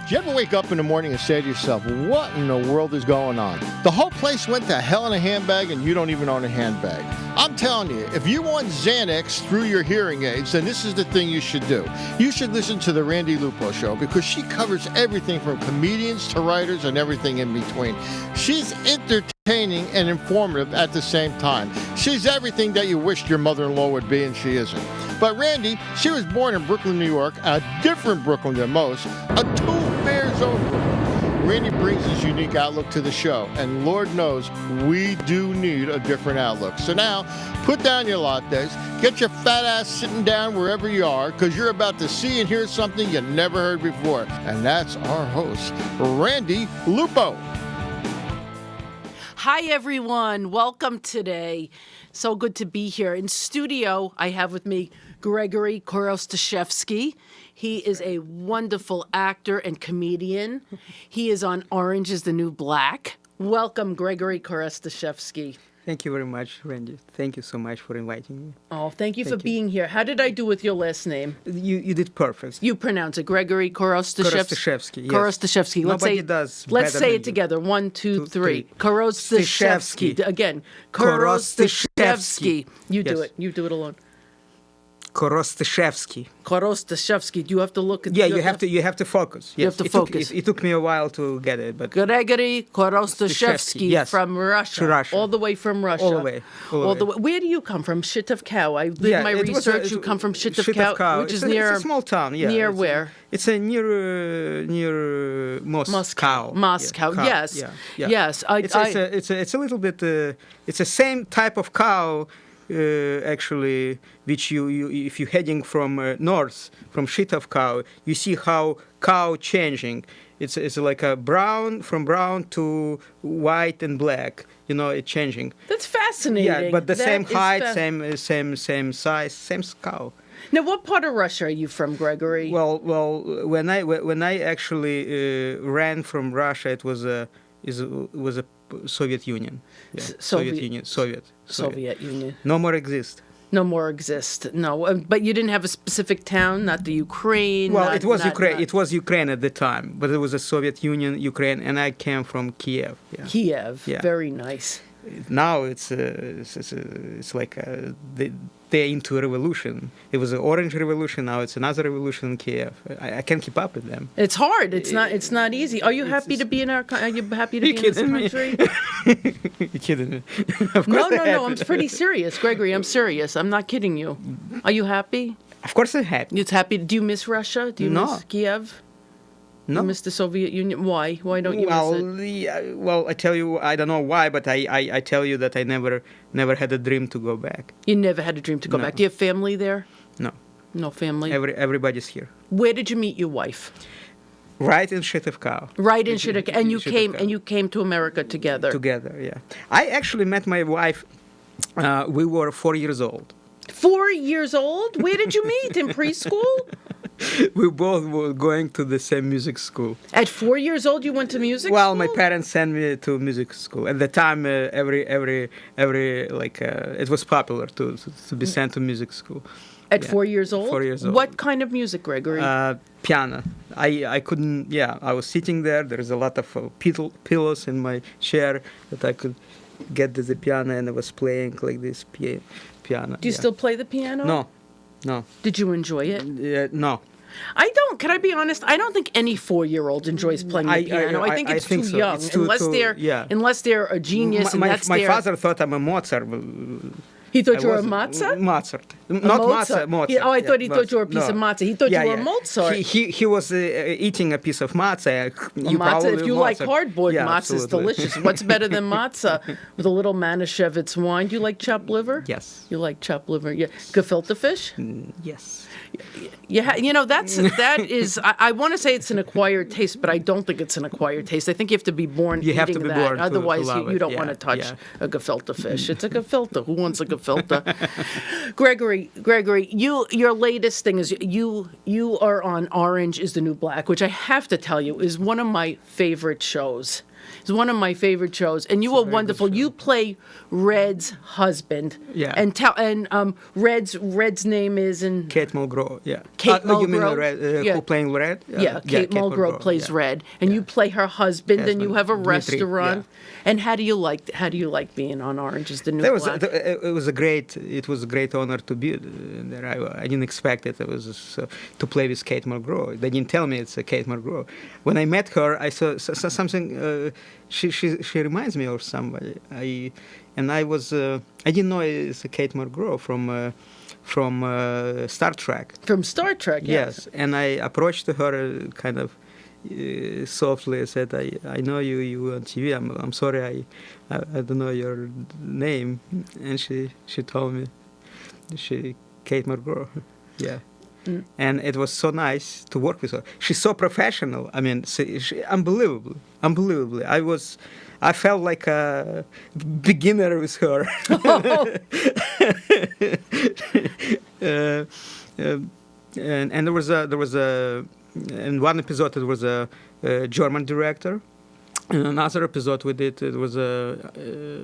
Do you ever wake up in the morning and say to yourself, what in the world is going on? The whole place went to hell in a handbag and you don't even own a handbag. I'm telling you, if you want Xanax through your hearing aids, then this is the thing you should do. You should listen to the Randi Lupo Show because she covers everything from comedians to writers and everything in between. She's entertaining and informative at the same time. She's everything that you wished your mother-in-law would be, and she isn't. But Randi, she was born in Brooklyn, New York, a different Brooklyn than most, a two-bears old Brooklyn. Randi brings his unique outlook to the show, and Lord knows we do need a different outlook. So now, put down your lattes, get your fat ass sitting down wherever you are, because you're about to see and hear something you never heard before. And that's our host, Randi Lupo. Hi, everyone. Welcome today. So good to be here. In studio, I have with me Gregory Korostishevsky. He is a wonderful actor and comedian. He is on Orange is the New Black. Welcome, Gregory Korostishevsky. Thank you very much, Randy. Thank you so much for inviting me. Oh, thank you for being here. How did I do with your last name? You did perfect. You pronounce it, Gregory Korostishevsky. Yes. Korostishevsky. Nobody does Let's better say than it together. 1, 2, 3. three. Korostishevsky. Again. Korostishevsky. You do Yes. it. You do it alone. Korostishevsky. Korostishevsky. Do you have to look at? Yeah, you have to focus. Yes. You have to focus. It took me a while to get it, but Gregory Korostishevsky Yes. from Russia. To Russia. All the way from Russia. All the way. Where do you come from? Shitov-Cow. I did my it was research. You come from Shitov-Cow, which is near. It's a small town. Yeah. Near where? It's near Moscow. Moscow. Yeah, Yes. Yeah. Yes. It's a little bit. It's the same type of cow. Actually, which you if you're heading from north from Shitov-Cow, you see how cow changing. It's like a brown to white and black. You know, it's changing. That's fascinating. Yeah, but the same height, same size, same cow. Now, what part of Russia are you from, Gregory? Well, when I actually ran from Russia, it was a Soviet Union. Yeah. Soviet Union. No more exist. No more exist. No, but you didn't have a specific town, not the Ukraine. Well, it was Ukraine. It was Ukraine at the time, but it was a Soviet Union, Ukraine, and I came from Kiev. Yeah. Kiev. Yeah. Very nice. Now it's like they're into a revolution. It was an Orange Revolution. Now it's another revolution in Kiev. I can't keep up with them. It's hard. It's not easy. Are you happy to be in our? Are you happy to be in this country? You're kidding me? Of course No. I'm pretty serious, Gregory. I'm serious. I'm not kidding you. Are you happy? Of course I'm happy. It's happy. Do you miss Russia? Do you miss Kiev? No. You miss the Soviet Union? Why? Why don't you miss it? Well, I tell you, I don't know why, but I tell you that I never had a dream to go back. You never had a dream to go back. Do you have family there? No. No family? Everybody's here. Where did you meet your wife? Right in Shitov-Cow. Right in Shitov-Cow. And you came to America together. Together, yeah. I actually met my wife, we were 4 years old. 4 years old? Where did you meet? In preschool? We both were going to the same music school. At 4 years old, you went to music school? Well, my parents sent me to music school. At the time, it was popular to be sent to music school. At 4 years old? 4 years old. What kind of music, Gregory? Piano. I couldn't. Yeah, I was sitting there. There's a lot of pillows in my chair that I could get to the piano, and I was playing like this piano. Do you still play the piano? No. Did you enjoy it? No. I don't. Can I be honest? I don't think any 4-year-old enjoys playing the piano. I think it's too so. young, unless they're a genius. My father thought I'm a Mozart. He thought you were a Mozart? Mozart. Not Mozart. I thought he thought you were a piece of matzah. He thought you were a Mozart. He was eating a piece of matzah. Matzah, if you like cardboard, matzah is absolutely. delicious. What's better than matzah? With a little Manischewitz wine. Do you like chopped liver? Yes. You like chopped liver? Yeah. Gefilte fish? Yes. Yeah, that is. I want to say it's an acquired taste, but I don't think it's an acquired taste. I think you have to be born eating that. Born Otherwise, to you don't want to touch a gefilte fish. It's a gefilte. Who wants a gefilte? Gregory, your latest thing is you are on Orange is the New Black, which I have to tell you is one of my favorite shows. It's one of my favorite shows, and you are wonderful. You play Red's husband. Yeah. And Red's name is in Kate Mulgrew, yeah. Kate You mean Mulgrew? Red, Yeah. who playing Red? Kate Mulgrew plays yeah. Red, and you play her husband, and you have a Dmitri, restaurant. yeah. And how do you like being on Orange Is the New Black? It was a great honor to be there. I didn't expect it. It was to play with Kate Mulgrew. They didn't tell me it's Kate Mulgrew. When I met her, I saw something. She reminds me of somebody. I didn't know it's Kate Mulgrew from Star Trek. From Star Trek, Yes, and I approached her kind of softly. I said, "I know you on TV. I'm sorry, I don't know your name." And she told me, Kate Mulgrew, yeah. Mm. And it was so nice to work with her. She's so professional. I mean, unbelievably. I felt like a beginner with her. And there was a in one episode there was a German director. In another episode we did it was a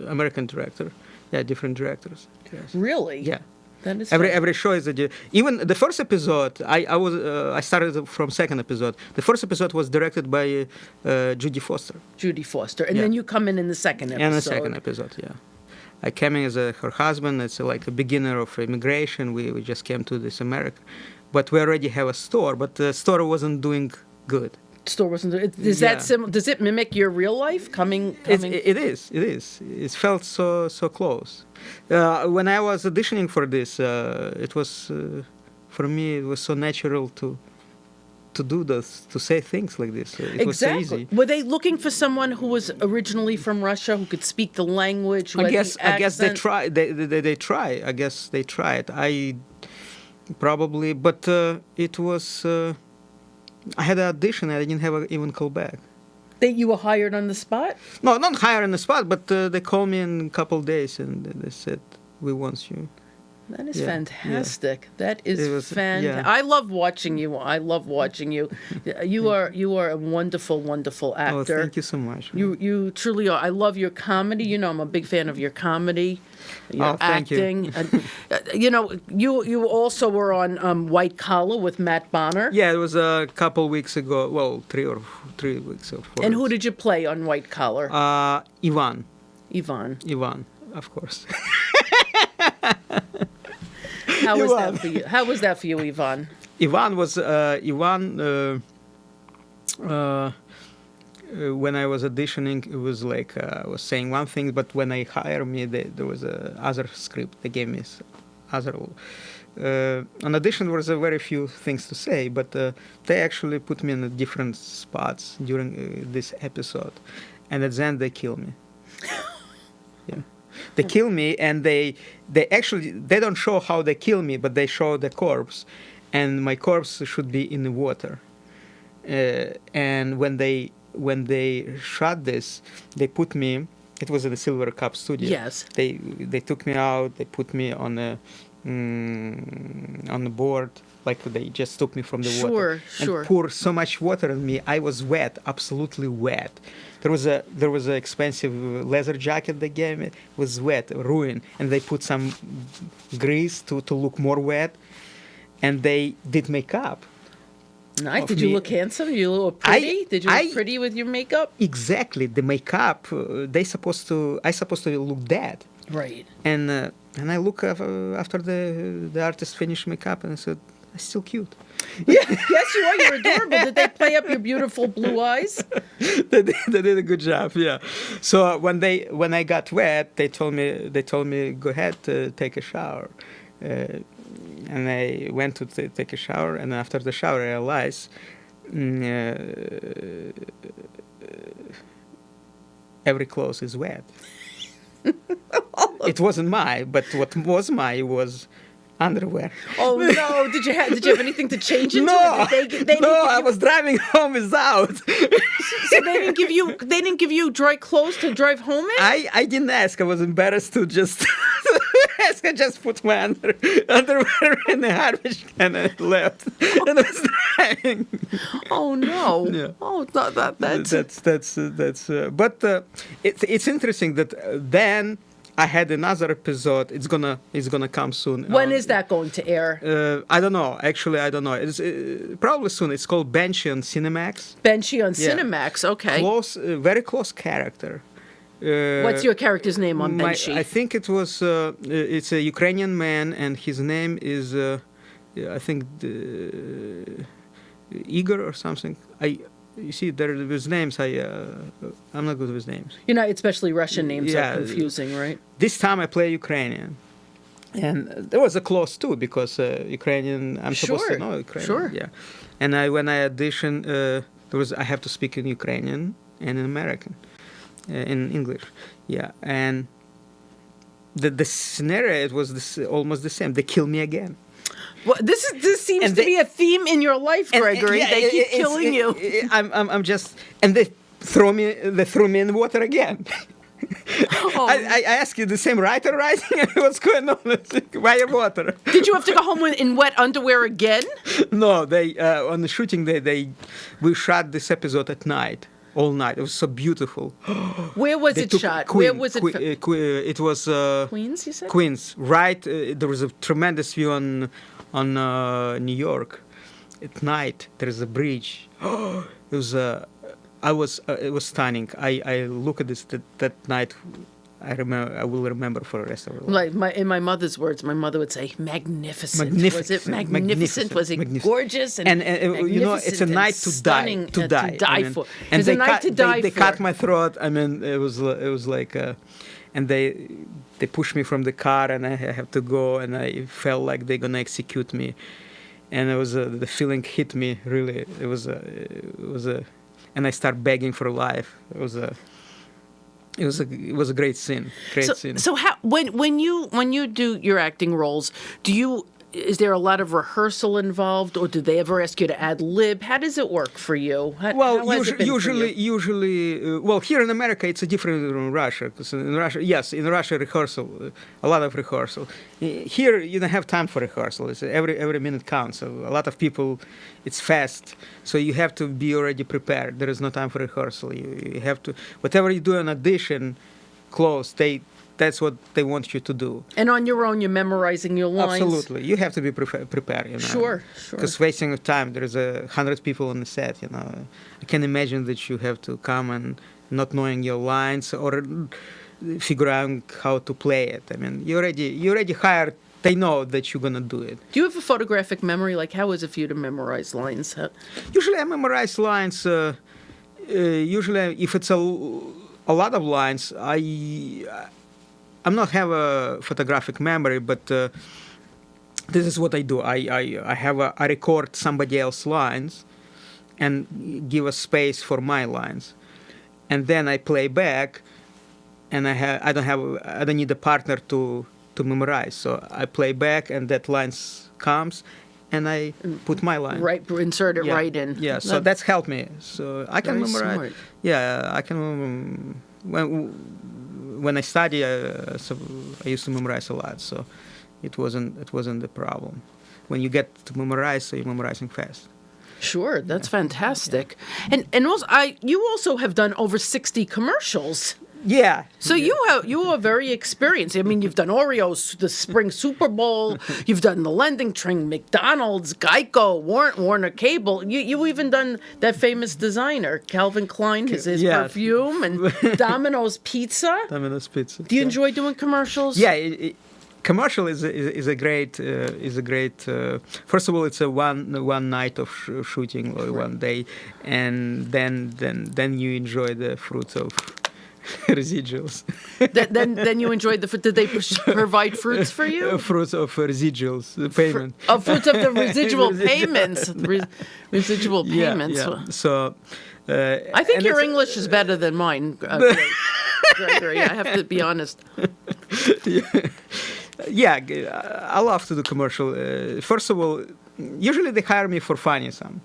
American director. Yeah, different directors. Yes. Really? Yeah. That is every show is even the first episode. I started from second episode. The first episode was directed by Judy Foster. And then you come in the second episode. And the second episode, yeah. I came in as her husband. It's like a beginner of immigration. We just came to this America, but we already have a store. But the store wasn't doing good. Store wasn't. That similar? Does it mimic your real life? Coming? It is. It felt so close. When I was auditioning for this, it was for me it was so natural to do this, to say things like this. It was so easy. Were they looking for someone who was originally from Russia, who could speak the language? I guess they try. They try. I guess they tried. I probably, but it was. I had an audition and I didn't have even call back. You were hired on the spot? No, not hired on the spot, but they called me in a couple of days and they said, "We want you." That is fantastic. Yeah. That is fantastic. Yeah. I love watching you. You are a wonderful, wonderful actor. Oh, thank you so much. You truly are. I love your comedy. You know, I'm a big fan of your comedy. Your acting. Thank you. You also were on White Collar with Matt Bonner. Yeah, it was a couple weeks ago. Well, 3 weeks ago. And who did you play on White Collar? Ivan. Ivan, of course. How was that for you? How was that for you, Ivan? Ivan was when I was auditioning, it was like I was saying one thing, but when they hired me, there was other script. They gave me other. On audition, there was very few things to say, but they actually put me in different spots during this episode, and at the end they kill me. Yeah. They kill me, and they don't show how they kill me, but they show the corpse, and my corpse should be in the water. And when they shot this, they put me. It was in the Silver Cup studio. Yes. They took me out. They put me on the board. Like they just took me from the water and poured so much water on me. I was wet, absolutely wet. There was an expensive leather jacket they gave me. It was wet, ruined, and they put some grease to look more wet. And they did makeup. Nice. Did you look handsome? You look pretty? Did you look pretty with your makeup? Exactly. The makeup. I supposed to look dead. Right. And I look after the artist finished makeup, and I said, "I'm still cute." Yeah, yes, you are. You're adorable. Did they play up your beautiful blue eyes? They did a good job. Yeah. So when I got wet, they told me go ahead take a shower, and I went to take a shower, and after the shower, I realized every clothes is wet. It wasn't but what was was underwear. Oh no! Did you have anything to change into? No, No, I was driving home without. So they didn't give you dry clothes to drive home in? I didn't ask. I was embarrassed to just I just put my underwear in the garbage can and left. And I was driving. Oh no! Yeah. Oh, that's But it's interesting that then I had another episode. It's gonna come soon. When is that going to air? I don't know. Actually, I don't know. It's probably soon. It's called Banshee on Cinemax. Banshee on Yeah. Cinemax. Okay. Very close character. What's your character's name on Banshee? I think it was. It's a Ukrainian man, and his name is. I think Igor or something. You see, there's names. I'm not good with names. You know, especially Russian names Yeah. are confusing, right? This time I play Ukrainian, and there was a clause too because Ukrainian. I'm supposed to Sure, know Ukrainian. sure. Yeah, and when I auditioned, I have to speak in Ukrainian and in American, in English. Yeah, and the scenario it was almost the same. They kill me again. Well, this seems And to be a theme in your life, Gregory. yeah, they keep it's- killing you. I'm just, and they threw me in water again. Oh. I ask you, the same writer writing? What's going on? Why water? Did you have to go home in wet underwear again? No, they on the shooting day we shot this episode at night, all night. It was so beautiful. Where was They it took shot? Queen- Where was it? It was Queens, you said? Queens, right? There was a tremendous view on New York. At night, there is a bridge. It was it was stunning. I look at this that night. I will remember for the rest of my life. Like in my mother's words, my mother would say, "Magnificent." Was it Magnificent. magnificent? Was it Magnificent. gorgeous? And you know, it's a night to die. To die. I mean, for. And It's a night to die they for. cut my throat. I mean, it was like, and they pushed me from the car, and I have to go, and I felt like they're gonna execute me, and it was the feeling hit me really. It was a, and I start begging for life. It was a great scene. So how when you do your acting roles, is there a lot of rehearsal involved, or do they ever ask you to ad lib? How does it work for you? Well, how has it been for you? usually, well, here in America, it's a different than in Russia. Because in Russia, yes, in Russia, rehearsal, a lot of rehearsal. Here, you don't have time for rehearsal. It's every minute counts. So a lot of people, it's fast. So you have to be already prepared. There is no time for rehearsal. You have to, whatever you do in audition, close, that's what they want you to do. And on your own, you're memorizing your lines. Absolutely, you have to be prepared. You know. Sure. Because wasting of time, there's 100 people on the set. You know, I can imagine that you have to come and not knowing your lines or figure out how to play it. I mean, you already hired. They know that you're gonna do it. Do you have a photographic memory? Like, how is it for you to memorize lines? Usually, I memorize lines. Usually, if it's a lot of lines, I'm not have a photographic memory, but this is what I do. I record somebody else's lines and give a space for my lines, and then I play back, and I don't need a partner to memorize. So I play back, and that lines comes, and I put my line. Right, insert it right in. Yeah, so that's helped me. So I can Very memorize. smart. Yeah, I can. When I study, I used to memorize a lot, so it wasn't the problem. When you get to memorize, so you're memorizing fast. Sure, that's fantastic. And also, you also have done over 60 commercials. Yeah. So you are very experienced. I mean, you've done Oreos, the Spring Super Bowl. You've done the Lending Train, McDonald's, Geico, Warner Cable. You even done that famous designer Calvin Klein, his perfume, and Domino's Pizza. Domino's Pizza. Do you enjoy doing commercials? Yeah. Commercial is a great. First of all, it's a one night of shooting or one day, and then you enjoy the fruits of residuals. then you enjoyed the fruit. Did they provide fruits for you? Fruits of residuals, the payment. Fruits of the residual payments. Residual payments. Yeah. So. I think your English is better than mine, Gregory. I have to be honest. Yeah, I love to do commercial. First of all, usually they hire me for funny some.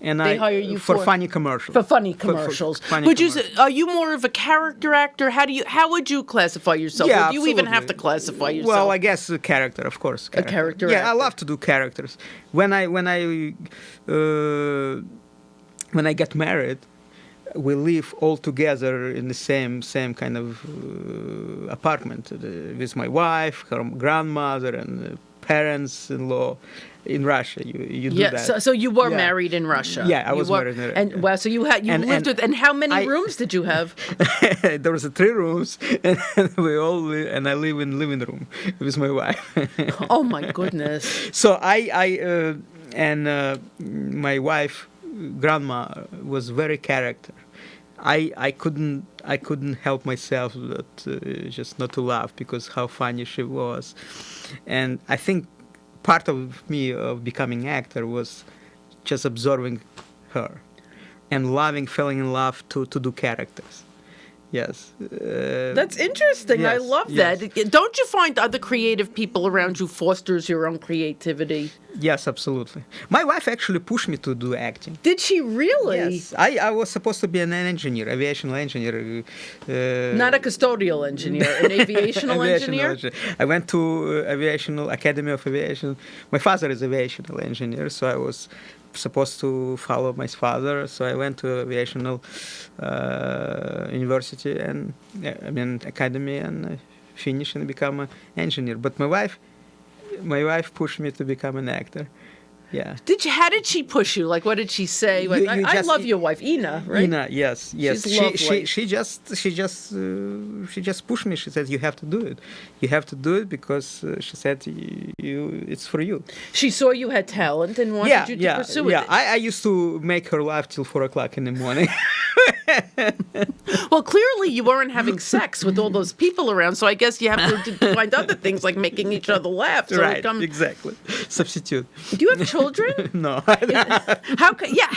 and They hire you for for funny commercials. For funny commercials. funny Would you? commercials. Are you more of a character actor? How would you classify yourself? Yeah, Or do you even have to absolutely. classify yourself? Well, I guess a character, of course. character Yeah, I actor. love to do characters. When I get married, we live all together in the same kind of apartment with my wife, her grandmother, and parents-in-law. In Russia, you do Yeah, that. so you were Yeah. married in Russia. Yeah, I You was were- married in Russia, And yeah. wow, so you And- lived with, and how many I- rooms did you have? There was 3 rooms, and I live in living room with my wife. Oh my goodness. So my wife, grandma, was very character. I couldn't help myself just not to laugh because how funny she was, and I think part of me of becoming actor was just absorbing her and falling in love to do characters. Yes. That's interesting. I yes, love yes. that. Don't you find other creative people around you fosters your own creativity? Yes, absolutely. My wife actually pushed me to do acting. Did she really? Yes, I was supposed to be an engineer, aviation engineer. Not a custodial engineer, an aviational engineer? I went to Aviational Academy of Aviation. My father is aviational engineer, so I was supposed to follow my father. So I went to aviational university and academy and finished and become an engineer. But my wife pushed me to become an actor. Yeah. How did she push you? Like, what did she say? You I just- love your wife, Ina, right? Ina, yes. She's lovely. She just pushed me. She said, "You have to do it. You have to do it because she said it's for you." She saw you had talent and wanted you to pursue it. I used to make her laugh till 4:00 in the morning. Well, clearly you weren't having sex with all those people around, so I guess you have to find other things like making each other laugh. So Right, exactly. Substitute. Do you have children? No.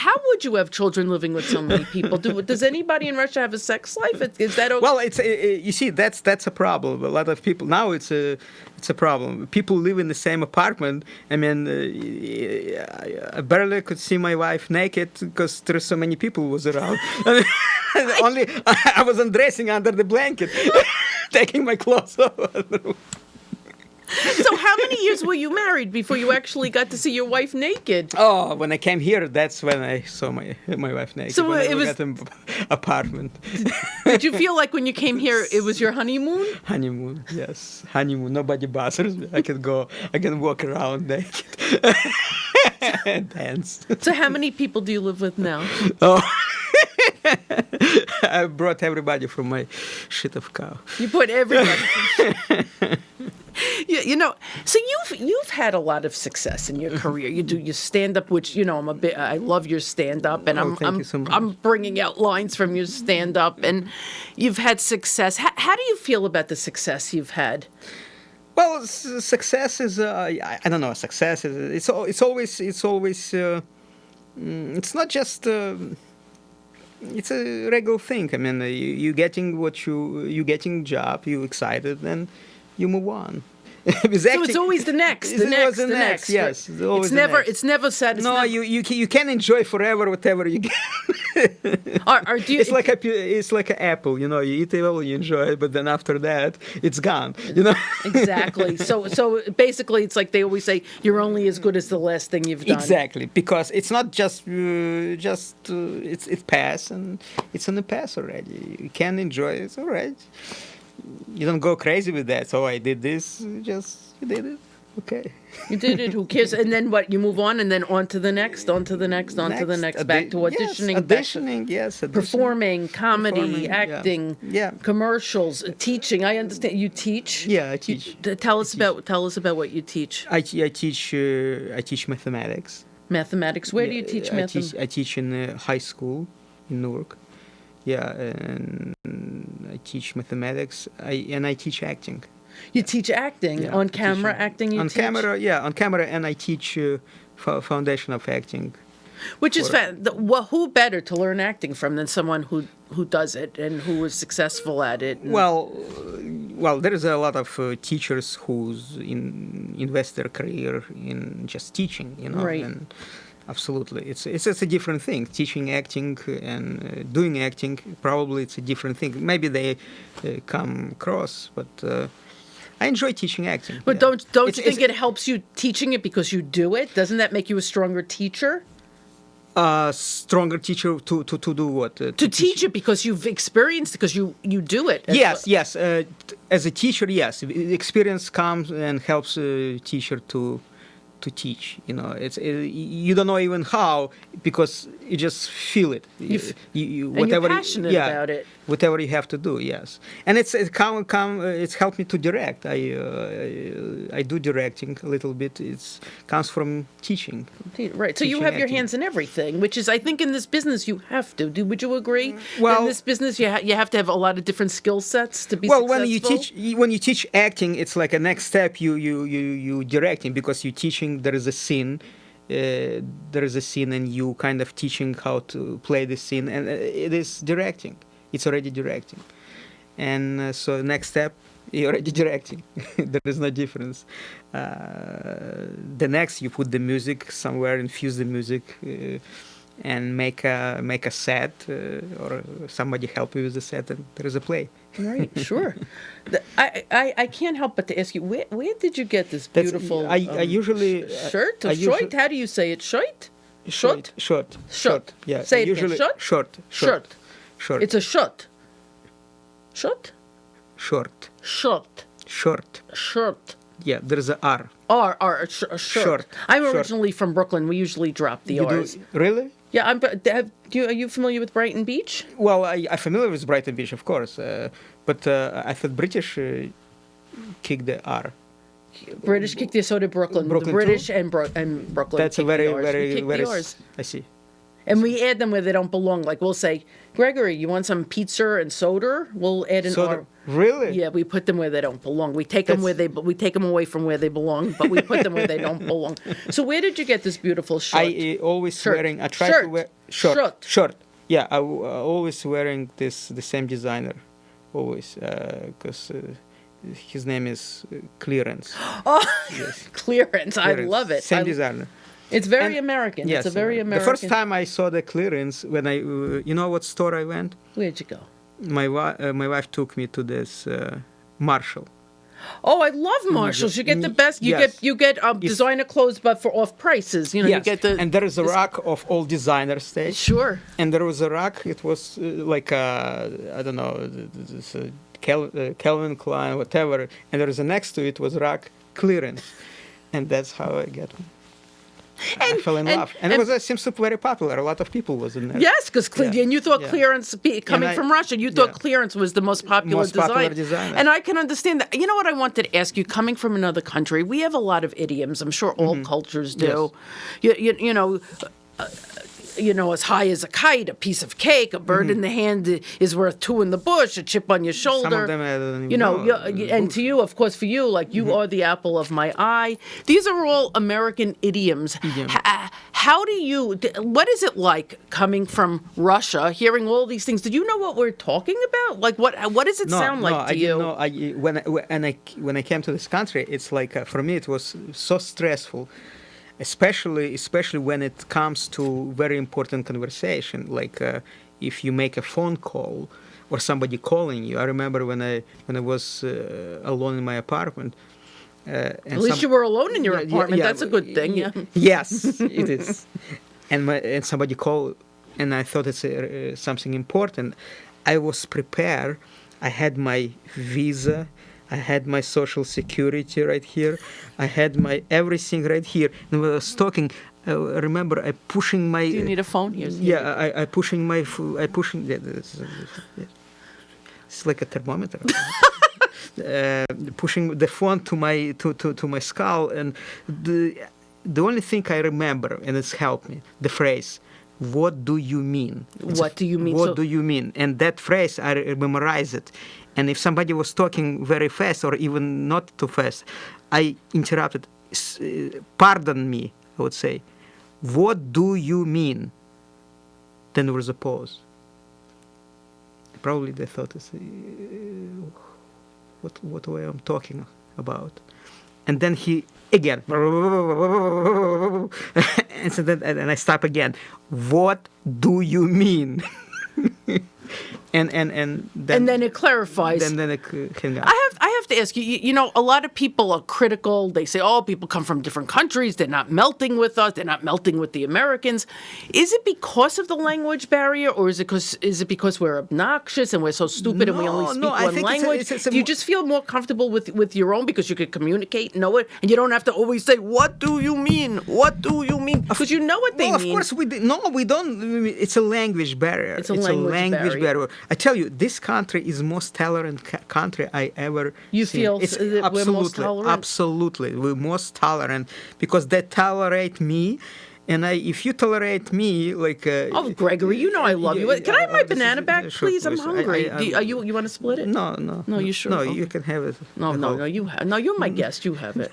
How would you have children living with so many people? Does anybody in Russia have a sex life? Is that okay? Well, it's you see that's a problem. A lot of people now it's a problem. People live in the same apartment. I mean, I barely could see my wife naked because there's so many people was around. Only I was undressing under the blanket, taking my clothes off. So how many years were you married before you actually got to see your wife naked? Oh, when I came here, that's when I saw my wife naked. So when it we was- got an apartment. Did you feel like when you came here it was your honeymoon? Honeymoon, yes, honeymoon. Nobody bothers me. I can walk around naked and dance. So how many people do you live with now? Oh. I brought everybody from my shit of cow. You put everybody. So you've had a lot of success in your career. You do your stand up, which I love your stand up, and thank you so much. I'm bringing out lines from your stand up, and you've had success. How do you feel about the success you've had? Well, success is I don't know. Success is it's always it's not just. It's a regular thing. I mean, you getting you getting job, you excited, and you move on. So it's always the next, the next, the next. Yes, right? always It's never, the next. it's never said. It's No, never, you can enjoy forever whatever you get. do you, It's like an apple, you eat it all, you enjoy it, but then after that, it's gone, Exactly. So basically, it's like they always say, you're only as good as the last thing you've done. Exactly, because it's not just it's past and it's in the past already. You can enjoy it, all right. You don't go crazy with that. So I did this, you did it. Okay. You did it. Who cares? And then what? You move on, and then on to the next, on to the next, on to the next, back to auditioning, performing, comedy, acting, commercials, teaching. I understand you teach. Yeah, I teach. Tell us about what you teach. I teach mathematics. Mathematics. Where do you teach mathematics? I teach in high school in Newark. Yeah, and I teach mathematics. I teach acting. You teach acting on camera acting. On camera, and I teach foundation of acting. Which is who better to learn acting from than someone who does it and who is successful at it? Well, there is a lot of teachers who invest their career in just teaching, Right. And Absolutely. It's a different thing. Teaching acting and doing acting, probably it's a different thing. Maybe they come cross, but I enjoy teaching acting. But yeah. don't you think it helps you teaching it because you do it? Doesn't that make you a stronger teacher? Stronger teacher to do what? To teach it because you've experienced it, because you do it. Yes. As a teacher, yes, experience comes and helps a teacher to teach. You don't know even how, because you just feel it. And you're passionate about it. Whatever you have to do, yes. And it's helped me to direct. I do directing a little bit. It comes from teaching. Right. So you have your hands in everything, which is, I think, in this business you have to. Would you agree? Well, in this business you have to have a lot of different skill sets to be successful. Well, when you teach acting, it's like a next step. You directing, because you're teaching. There is a scene. And you kind of teaching how to play the scene, and it is directing. It's already directing, and so next step, you're already directing. There is no difference. The next, you put the music somewhere, infuse the music, and make a set, or somebody help you with the set, and there is a play. Right, sure. I can't help but to ask you, where did you get this beautiful I usually shirt? Short? How do you say it? Short? Short. Yeah. Say it usually again. Short. It's a short. Short? Short. Yeah, there's a R. R. Short. I'm originally from Brooklyn. We usually drop the R's. Really? Yeah, are you familiar with Brighton Beach? Well, I'm familiar with Brighton Beach, of course, but I thought British kicked the R. British kicked the so did Brooklyn. The British and Brooklyn. That's a very. I see. And we add them where they don't belong. Like we'll say, Gregory, you want some pizza and soda? We'll add an R. Really? Yeah, we put them where they don't belong. We take them away from where they belong, but we put them where they don't belong. So where did you get this beautiful shirt? I always shirt. wearing. I try to wear short. Yeah, I always wearing the same designer, always, because his name is Clearance. Oh, yes. Clearance! I love it. Same designer. It's very American. Yes, it's a very American. The first time I saw the Clearance, when you know what store I went? Where'd you go? My wife took me to this Marshall. Oh, I love Marshalls. You get the best. You get designer clothes, but for off prices. You yes. You get the. And there is a rack of all designer stuff. Sure. And there was a rack. It was like I don't know, this, Calvin Klein, whatever. And there was a next to it was rack Clearance, and that's how I get one. I fell in love, and it seems to be very popular. A lot of people was in there. Yes, because and you thought Clearance coming from Russia, you thought Clearance was the most popular design. And I can understand that. You know what I wanted to ask you? Coming from another country, we have a lot of idioms. I'm sure all cultures do. Yes. You know, as high as a kite, a piece of cake, a bird in the hand is worth two in the bush, a chip on your shoulder. Some of them I don't even know. And to you, of course, for you, like you are the apple of my eye. These are all American idioms. What is it like coming from Russia, hearing all these things? Did you know what we're talking about? Like, what does it sound like to you? No, when I came to this country, it's like, for me, it was so stressful. Especially when it comes to very important conversation, like if you make a phone call or somebody calling you. I remember when I was alone in my apartment. At least you were alone in your apartment. That's a good thing. Yeah. Yes, it is. And somebody called, and I thought it's something important. I was prepared. I had my visa. I had my social security right here. I had my everything right here. And when I was talking, I remember I pushing my. Do you need a phone? Yes. I pushing my. It's like a thermometer. Pushing the phone to my skull, and the only thing I remember, and it's helped me, the phrase, "What do you mean?" What do you mean? What do you mean? And that phrase, I memorize it. And if somebody was talking very fast or even not too fast, I interrupted. Pardon me, I would say. What do you mean? Then there was a pause. Probably they thought, what way I'm talking about? And then he again, and I stop again. What do you mean? and then it clarifies. Then it can go. I have to ask you, you know, a lot of people are critical. They say, oh, people come from different countries. They're not melting with us. They're not melting with the Americans. Is it because of the language barrier, or is it because we're obnoxious and we're so stupid and we only speak one language? Do you just feel more comfortable with your own because you could communicate, know it, and you don't have to always say, what do you mean? What do you mean? Because you know what they mean. Of course we don't. It's a language barrier. It's a language barrier. I tell you, this country is the most tolerant country I ever You seen. feel It's that we're most tolerant? Absolutely. We're most tolerant because they tolerate me. And if you tolerate me, like... oh, Gregory, you know I love you. Can I have my banana back, sure, please? I'm hungry. You want to split it? No. No, you sure? No, Okay. you can have it. No, you're my guest. You have it.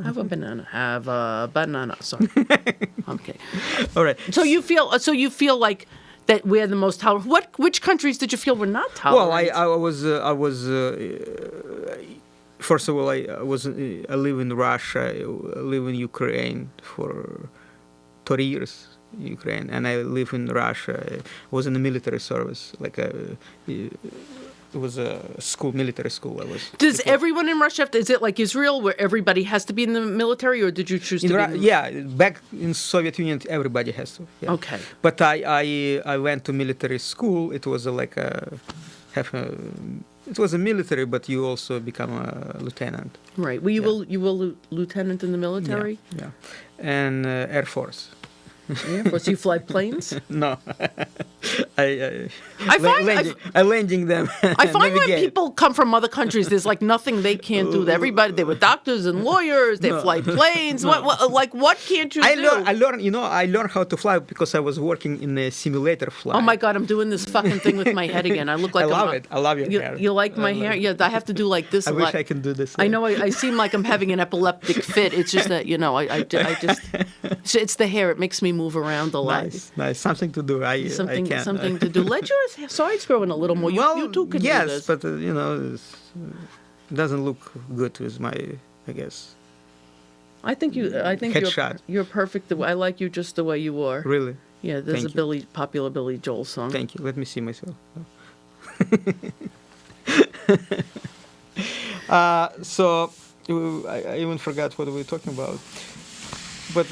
Have a banana. Have a banana. Sorry. Okay. All right. So you feel like that we're the most tolerant. Which countries did you feel were not tolerant? Well, I was. First of all, I live in Russia. I live in Ukraine for 30 years. Ukraine, and I live in Russia. I was in the military service, it was a military school. I was. Does everyone in Russia have to? Is it like Israel, where everybody has to be in the military, or did you choose to be? Yeah, back in Soviet Union, everybody has to. Yeah. Okay. But I went to military school. It was it was a military, but you also become a lieutenant. Right. Were you were lieutenant in the military? Yeah. And Air Force. Air Force. You fly planes? No. I landing them. I find when people come from other countries, there's like nothing they can't do. Everybody, they were doctors and lawyers. They fly planes. No. What can't you do? I learned how to fly because I was working in a simulator flight. Oh my God, I'm doing this fucking thing with my head again. I look like I love your hair. You like my hair? Yeah, I have to do like this. I wish I can do this. I know. I seem like I'm having an epileptic fit. It's just that I just. It's the hair. It makes me move around a lot. Nice. Something to do. I can. Something to do. Let your sides grow in a little more. You too can do this. Yes, but it doesn't look good with my, I guess. I think you're perfect. I like you just the way you are. Really? Yeah. There's popular Billy Joel song. Thank you. Let me see myself. So I even forgot what we were talking about. But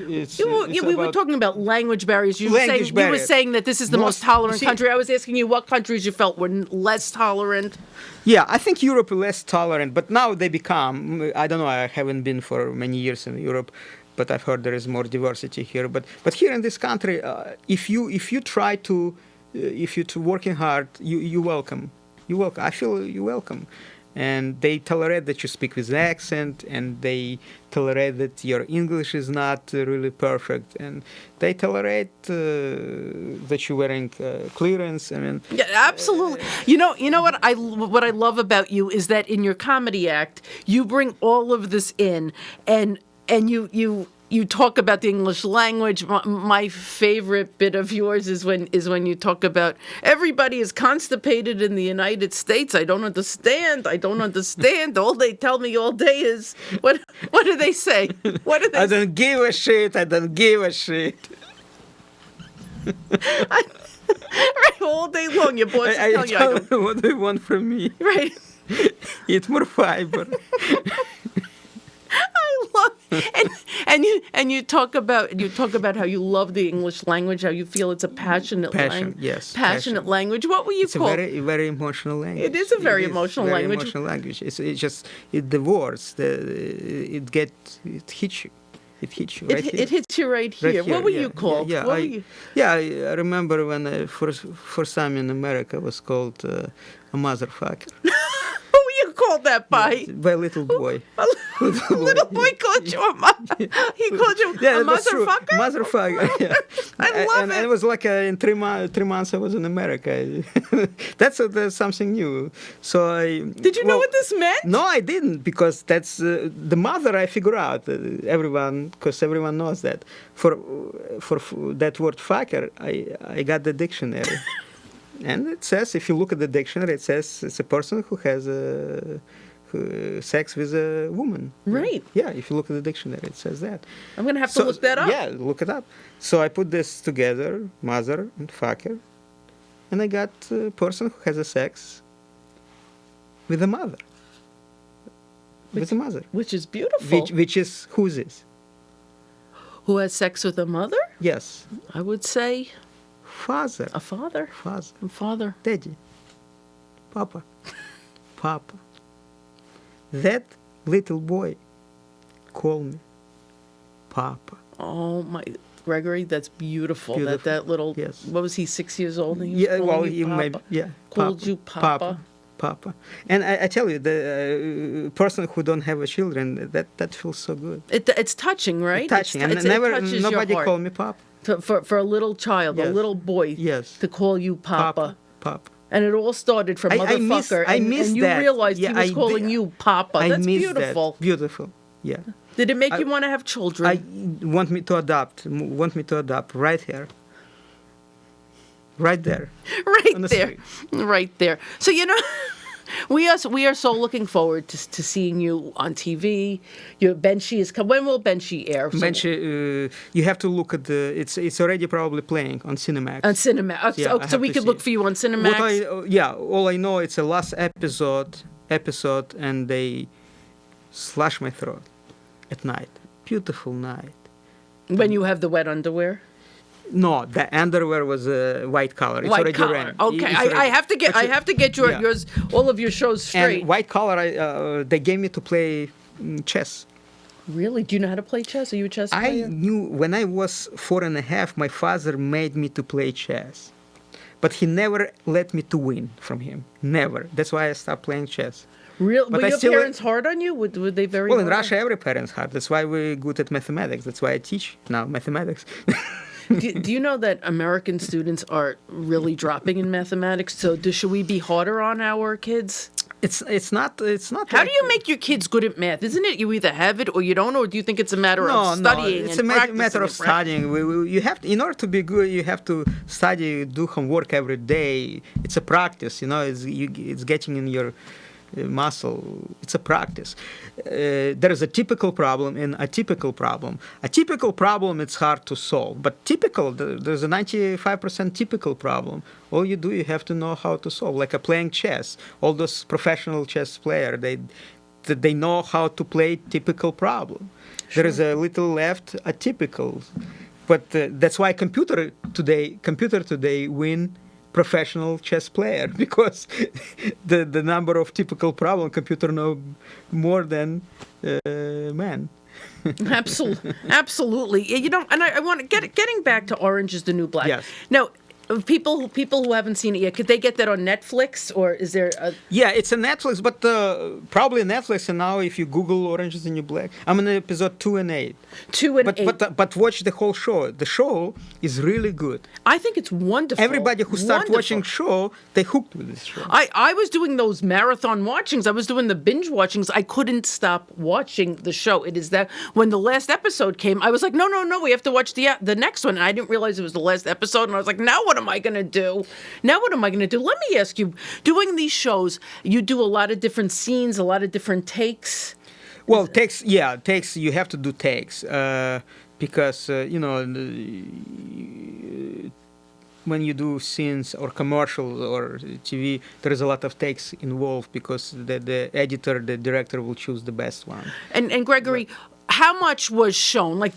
we were talking about language barriers. You were saying that this is the most tolerant country. I was asking you what countries you felt were less tolerant. Yeah, I think Europe is less tolerant, but now they become. I don't know. I haven't been for many years in Europe, but I've heard there is more diversity here. But here in this country, if you try to, if you're working hard, you welcome. You welcome. I feel you welcome. And they tolerate that you speak with accent, and they tolerate that your English is not really perfect, and they tolerate that you're wearing clearance. I mean, yeah, absolutely. You know what I love about you is that in your comedy act, you bring all of this in, and you talk about the English language. My favorite bit of yours is when you talk about everybody is constipated in the United States. I don't understand. All they tell me all day is what do they say? What do they? I don't give a shit. Right, all day long, your boss is telling you. I don't. What do you want from me? Right. Eat more fiber. I love and you talk about how you love the English language, how you feel it's a passionate language. Yes, passionate language. What were you called? It's a very emotional language. It is a very emotional language. It's just the words. It hits you. It hits you right here. It hits you right here. What were you called? I remember when I first time in America was called a motherfucker. Called that by little boy. Little boy called you a he called you a motherfucker. Motherfucker. Yeah. I love it. And it was like in 3 months I was in America. That's something new. So did you know what this meant? No, I didn't, because that's the mother. I figure out because everyone knows that for that word fucker. I got the dictionary. And it says, if you look at the dictionary, it says it's a person who sex with a woman. Right. Yeah, if you look at the dictionary, it says that. I'm going to have to look that up. Yeah, look it up. So I put this together, mother and fucker, and I got a person who has a sex with a mother. With a mother. Which is beautiful. Which is, who's this? Who has sex with a mother? Yes. I would say Father. a father. Father. A father. Daddy. Papa. Papa. That little boy called me Papa. Oh my, Gregory, that's beautiful. Beautiful. That little. Yes. What was he? 6 years old. And he was Yeah, calling well, you you Papa? may, yeah. Called Papa. you Papa. Papa. And I tell you, the person who don't have a children, that feels so good. It's touching, right? Touching. It And never, touches nobody your heart. called me Papa. For a little child, a Yes. little boy, Yes. to call you Papa. Papa. And it all started from motherfucker, I miss and you that. realized Yeah, he was I calling did. you Papa. I That's miss beautiful. That. Beautiful. Yeah. Did it make you want to have children? I want me to adopt right here. Right there. Right on the there, right there. So we are so looking forward to seeing you on TV. Your Benchy is come. When will Benchy air? So, You have to look at the. It's already probably playing on Cinemax. on Cinemax. Yeah, I so have we to could see look it. for you on Cinemax. All I know it's a last episode, and they slash my throat at night. Beautiful night. When you have the wet underwear. No, the underwear was a white collar. It's White already collar. ran. Okay, It's I already- have to get. I have to get Yeah. yours. All of your shows straight. And white collar, they gave me to play chess. Really? Do you know how to play chess? Are you a chess I player? knew when I was 4.5, my father made me to play chess. But he never let me to win from him. Never. That's why I stopped playing chess. Real? but Were I your still- parents hard on you? Were they very? Well, in hard on- Russia, every parent's hard. That's why we're good at mathematics. That's why I teach now mathematics. Do you know that American students are really dropping in mathematics? So should we be harder on our kids? It's not. How do you make your kids good at math? Isn't it you either have it or you don't, or do you think it's a matter of studying it's and a practicing matter of and practicing? studying. You have to, in order to be good, you have to study, do homework every day. It's a practice, it's getting in your muscle. It's a practice. There is a typical problem and a atypical problem. A typical problem, it's hard to solve, but typical, there's a 95% typical problem. All you do, you have to know how to solve, like playing chess. All those professional chess players, they know how to play typical problem. There is a little left atypical, but that's why computer today win professional chess player, because the number of typical problem computer know more than man. Absolutely. And I want to getting back to Orange is the New Black. Yes. Now, people who haven't seen it yet, could they get that on Netflix, or is there a... Yeah, it's a Netflix, but probably Netflix. And now, if you Google Orange is the New Black, I'm in episode 2 and 8. 2 and 8? But watch the whole show. The show is really good. I think it's wonderful. Everybody who starts watching show, they hooked with this show. I was doing those marathon watchings. I was doing the binge watchings. I couldn't stop watching the show. It is that when the last episode came, I was like, no, we have to watch the next one. And I didn't realize it was the last episode. And I was like, now what am I going to do? Let me ask you, doing these shows, you do a lot of different scenes, a lot of different takes. Well, takes. You have to do takes because when you do scenes or commercials or TV, there is a lot of takes involved because the editor, the director will choose the best one. And Gregory, how much was shown? Like,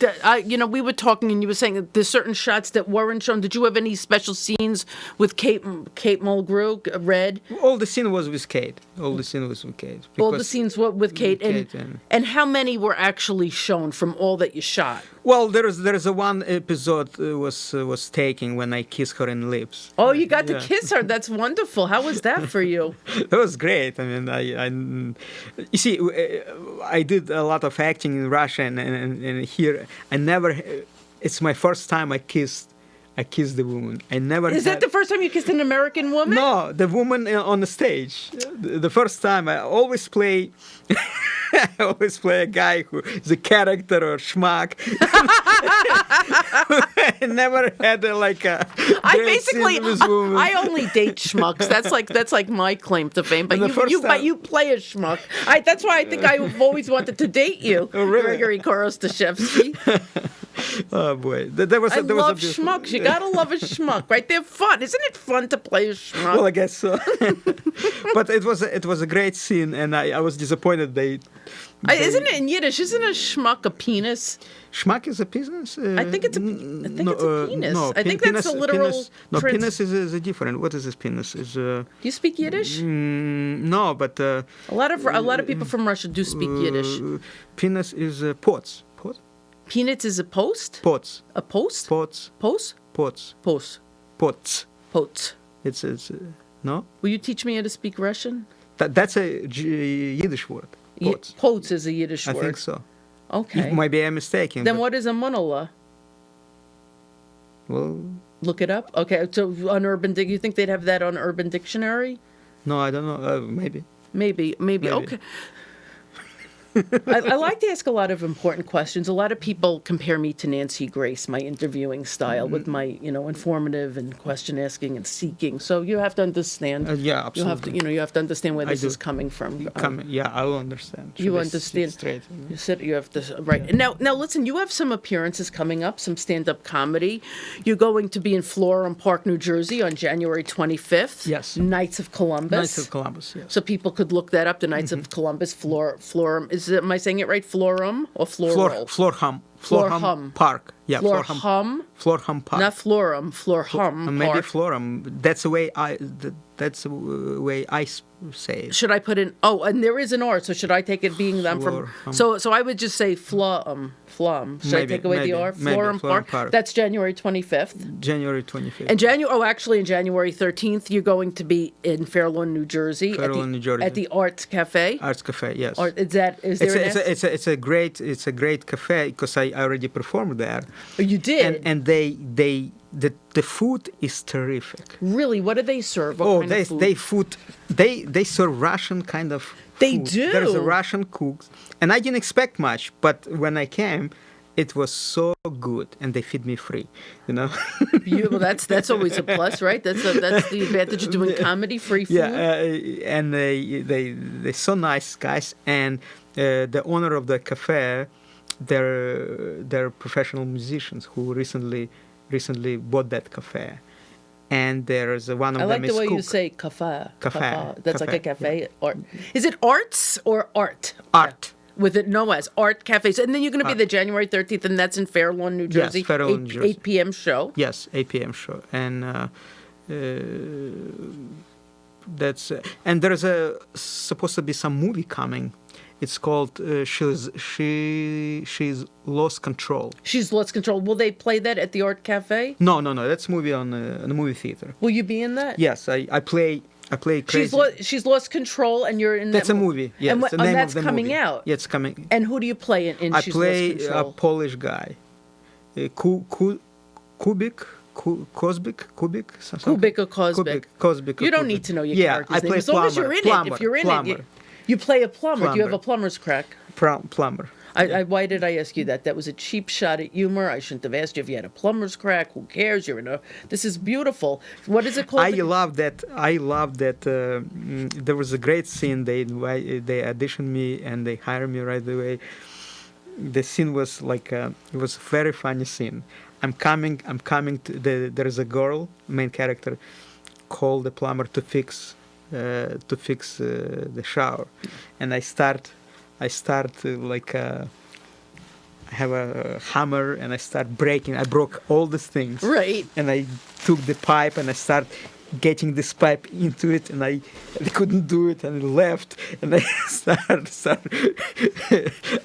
we were talking, and you were saying that there's certain shots that weren't shown. Did you have any special scenes with Kate Mulgrew, Red? All the scene was with Kate. All the scenes were with Kate, and how many were actually shown from all that you shot? Well, there is a one episode was taken when I kissed her in lips. Oh, you got to kiss her. That's wonderful. How was that for you? That was great. I mean, you see, I did a lot of acting in Russia and here. I never. It's my first time I kissed the woman. I never. Is that the first time you kissed an American woman? No, the woman on the stage. The first time I always play. I always play a guy who is a character or schmuck. I never had a great scene with woman. I only date schmucks. That's like my claim to fame. But The first but time- you play a schmuck. That's why I think I've always wanted to date you, really? Gregory Korostishevsky. Oh boy, there was I a love beautiful- schmucks. You gotta love a schmuck, right? They're fun. Isn't it fun to play a schmuck? Well, I guess so. But it was a great scene, and I was disappointed they. Isn't it in Yiddish? Isn't a schmuck a penis? Schmuck is a penis? I think it's a penis. No, I think that's the literal. Penis, no, penis is a different. What is this penis? Is Do you speak Yiddish? no, but A lot of people from Russia do speak Yiddish. penis is pots. Peanuts is a post? Pots. A post? Pots. Post? Pots. Post. Pots. Post. It's no. Will you teach me how to speak Russian? That's a Yiddish word. Pots. Pots is a Yiddish I word. think so. Okay. Maybe I'm mistaken. Then but- what is a monolith? Well, Look it up. Okay, so on you think they'd have that on Urban Dictionary? no, I don't know. Maybe. Maybe. Okay. I like to ask a lot of important questions. A lot of people compare me to Nancy Grace, my interviewing style, with my, informative and question asking and seeking. So you have to understand. Yeah, absolutely. You have to understand where this do. is coming from. Yeah, I will understand. You Should I understand. sit straight? You have to right now. Listen. You have some appearances coming up, some stand-up comedy. You're going to be in Florham Park, New Jersey, on January 25th. Yes. Knights of Columbus. Knights of Columbus, yes. So people could look that up. The Knights of Columbus, Florham. Am I saying it right? Florham or Floral? Florham Florham. Park. Yeah, Florham. Florham Park. Not Florham. Florham. Maybe Park. Florham. That's the way I say it. Should I put in? Oh, and there is an R. So should I take it being them from? Florham. So I would just say Flum. Should I Maybe, take away the maybe, R? maybe, Florham Florham Park. Park. That's January 25th. January 25th. And January 13th, you're going to be in Fairlawn, New Jersey. Fairlawn, New Jersey. At the Arts Cafe. Arts Cafe, yes. Or is there It's a great cafe because I already performed there. Oh, you did? And the food is terrific. Really? What do they serve? What kind of food? They serve Russian kind of food. They do? There's a Russian cook, and I didn't expect much, but when I came, it was so good, and they feed me free, Well, that's always a plus, right? That's the advantage of doing comedy, free food. Yeah, and they're so nice guys, and the owner of the cafe, they're professional musicians who recently bought that cafe. And there's one of I them like is the way cook. you say cafe. Cafe. That's like a Cafe, cafe. Art. Is it arts or art? Art. With it, no S. Art cafes. And then you're going to be the January 13th, and that's in Fairlawn, New Jersey. Yes, Fairlawn, New Jersey. 8 p.m. show. Yes, 8 p.m. show. And that's and there's supposed to be some movie coming. It's called She's Lost Control. She's Lost Control. Will they play that at the Art Cafe? No. That's a movie on the movie theater. Will you be in that? Yes, I play crazy. She's Lost Control, and you're in That's that a movie. Yes, and, the name that's of the coming movie. out. Yeah, it's coming. And who do you play in I She's play Lost a Control? Polish guy, Kubik, something. Kubik or Kozbik? Kozbik. You don't need to know your character's I name. play As long as you're in it. If you're in it, you play a plumber. Do you have a plumber's crack? Plumber. Why did I ask you that? That was a cheap shot at humor. I shouldn't have asked you if you had a plumber's crack. Who cares? This is beautiful. What is it called? I love that. There was a great scene. They auditioned me and they hired me right away. The scene was it was a very funny scene. I'm coming to there's a girl, main character, called the plumber to fix the shower, and I have a hammer and I start breaking. I broke all these things. Right. And I took the pipe and I start getting this pipe into it, and I couldn't do it, and I left, and I started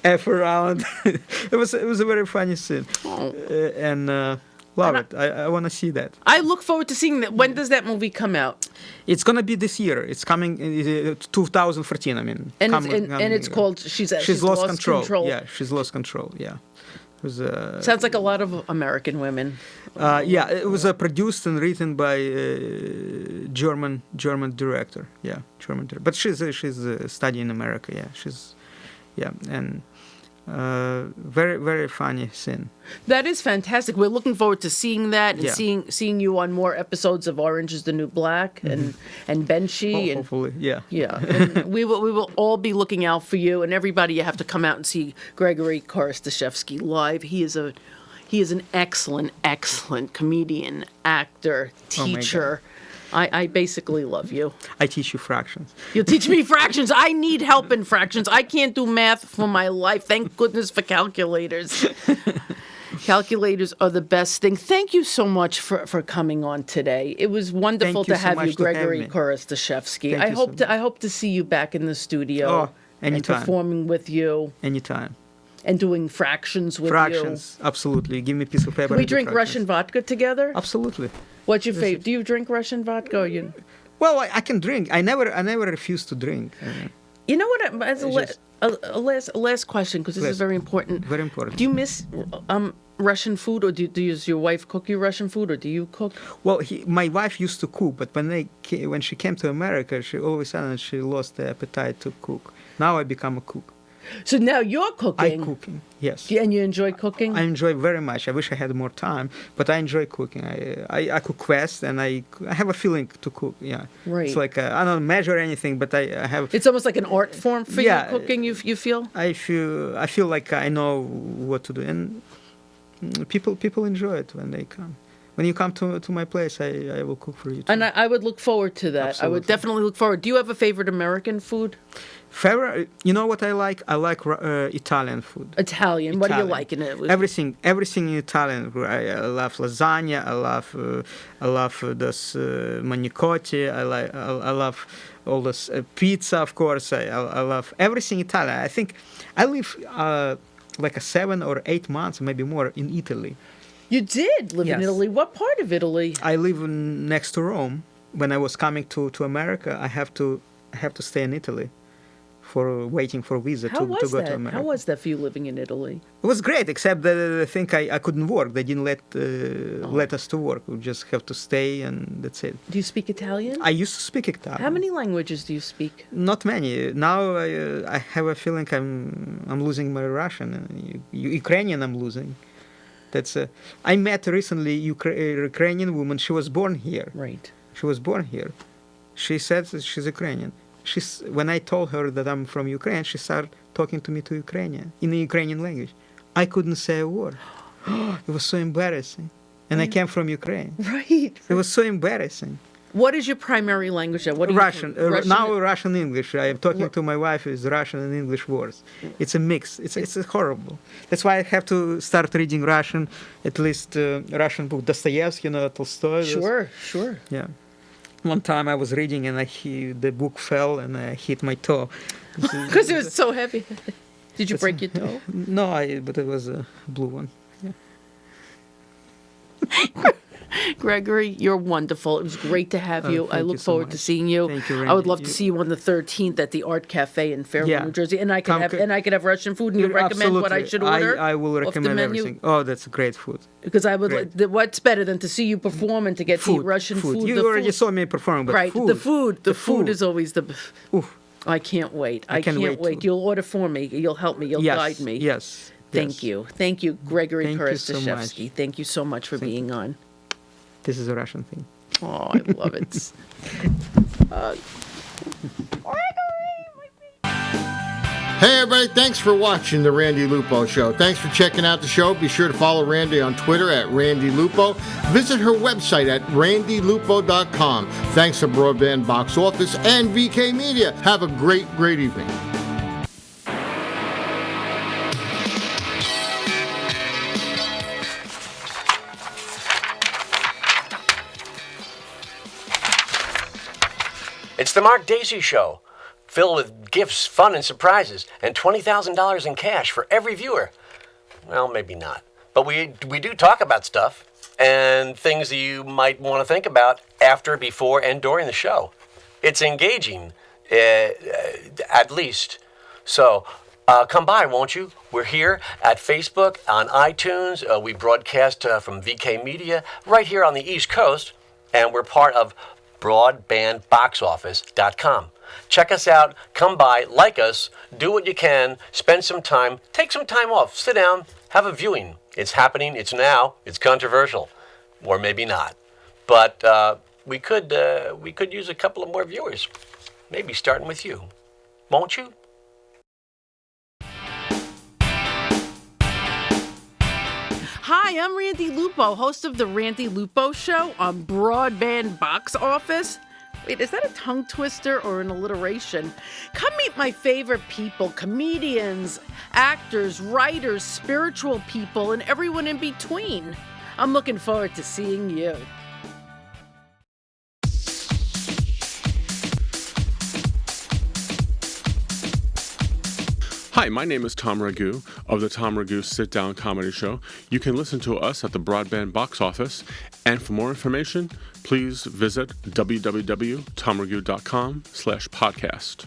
F around. It was a very funny scene, love it. I want to see that. I look forward to seeing that. When does that movie come out? It's gonna be this year. It's coming 2014. I mean, and it's called She's Lost Control. Yeah, She's Lost Control. Yeah. It was, sounds like a lot of American women. Yeah, it was produced and written by German director. Yeah, German director. But she's studying in America. Yeah, Yeah, and very, very funny scene. That is fantastic. We're looking forward to seeing that and Yeah. seeing you on more episodes of Orange is the New Black and Benshi and Hopefully, yeah. yeah. And we will all be looking out for you, and everybody. You have to come out and see Gregory Korostishevsky live. He is an excellent comedian, actor, Oh my teacher. I basically love you. I teach you fractions. You'll teach me fractions. I need help in fractions. I can't do math for my life. Thank goodness for calculators. Calculators are the best thing. Thank you so much for coming on today. It was wonderful Thank you to so have much you, to have Gregory me. Korostishevsky. Thank I you hope so I hope to see you back in the studio. Oh, and anytime. performing with you Anytime. and doing fractions with Fractions, absolutely. Give me a piece of paper. you. Can we and do drink fractions. Russian vodka together? Absolutely. What's your favorite? Do you drink Russian vodka? Or you? Well, I can drink. I never refuse to drink. You know what? As It's a last question, because this is Last- very important. Very important. Do you miss Russian food, or does your wife cook you Russian food, or do you cook? Well, my wife used to cook, but when she came to America, she all of a sudden she lost the appetite to cook. Now I become a cook. So now you're cooking. I cooking, yes. And you enjoy cooking? I enjoy very much. I wish I had more time, but I enjoy cooking. I cook fast, and I have a feeling to cook. Yeah, Right. It's like I don't measure anything, but I have. It's almost like an art form for Yeah. you, cooking, you feel? I feel like I know what to do, and people enjoy it when they come. When you come to my place, I will cook for you too. And I would look forward to that. I would Absolutely. definitely look forward. Do you have a favorite American food? Favorite, you know what I like? I like Italian food. Italian. What do you Italian. like in it? Everything in Italian. I love lasagna. I love this manicotti. I love all this pizza, of course. I love everything Italian. I think I live like 7 or 8 months, maybe more, in Italy. You did live in Yes. Italy. What part of Italy? I live next to Rome. When I was coming to America, I have to stay in Italy for waiting for visa How to was go to that? America. How was that for you living in Italy? It was great, except that I think I couldn't work. They didn't let us to work. We just have to stay, and that's it. Do you speak Italian? I used to speak Italian. How many languages do you speak? Not many. Now I have a feeling I'm losing my Russian. Ukrainian I'm losing. I met recently Ukrainian woman. She was born here. Right. She was born here. She said that she's Ukrainian. When I told her that I'm from Ukraine, she started talking to me in the Ukrainian language. I couldn't say a word. It was so embarrassing. And I came from Ukraine. Right. It was so embarrassing. What is your primary language now? What do you Russian. Now Russian English. I am talking to my wife is Russian and English words. It's a mix. It's horrible. That's why I have to start reading Russian, at least Russian book. Dostoevsky, Tolstoy. Sure. Yeah. One time I was reading and the book fell and I hit my toe. Because it was so heavy. Did you break your toe? No, but it was a blue one. Yeah. Gregory, you're wonderful. It was great to have you. I thank look you so forward to much. seeing you. Thank you, I would Randy. love to see you on the 13th at the Art Cafe in Fairfield, Yeah. New Jersey, and I Come could have Russian food, and you recommend what I should order. I will off the recommend menu? everything. Oh, that's great food. Because I would. Great. What's better than to see you perform and to get to eat Russian food? You The already food. saw me perform, but Right. food. The food is always the. Oof. I can't wait. I can't can't wait wait. to. You'll order for me. You'll help me. You'll Yes. guide me. Yes. Thank yes. you. Thank you, Gregory Thank you so Korostishevsky. much. Thank you so much for being on. This is a Russian thing. Oh, I love it. Hey everybody, thanks for watching the Randi Lupo Show. Thanks for checking out the show. Be sure to follow Randi on Twitter at Randi Lupo. Visit her website at randilupo.com. Thanks to Broadband Box Office and VK Media. Have a great evening. It's the Mark Daisy Show, filled with gifts, fun, and surprises, and $20,000 in cash for every viewer. Well, maybe not. But we do talk about stuff and things that you might want to think about after, before, and during the show. It's engaging, at least. So come by, won't you? We're here at Facebook, on iTunes. We broadcast from VK Media right here on the East Coast, and we're part of BroadbandBoxOffice.com. Check us out, come by, like us, do what you can, spend some time, take some time off, sit down, have a viewing. It's happening, it's now, it's controversial, or maybe not. But we could use a couple of more viewers, maybe starting with you. Won't you? Hi, I'm Randi Lupo, host of the Randi Lupo Show on Broadband Box Office. Wait, is that a tongue twister or an alliteration? Come meet my favorite people, comedians, actors, writers, spiritual people, and everyone in between. I'm looking forward to seeing you. Hi, my name is Tom Ragu of the Tom Ragu Sit Down Comedy Show. You can listen to us at the Broadband Box Office, and for more information, please visit www.tomragu.com/podcast.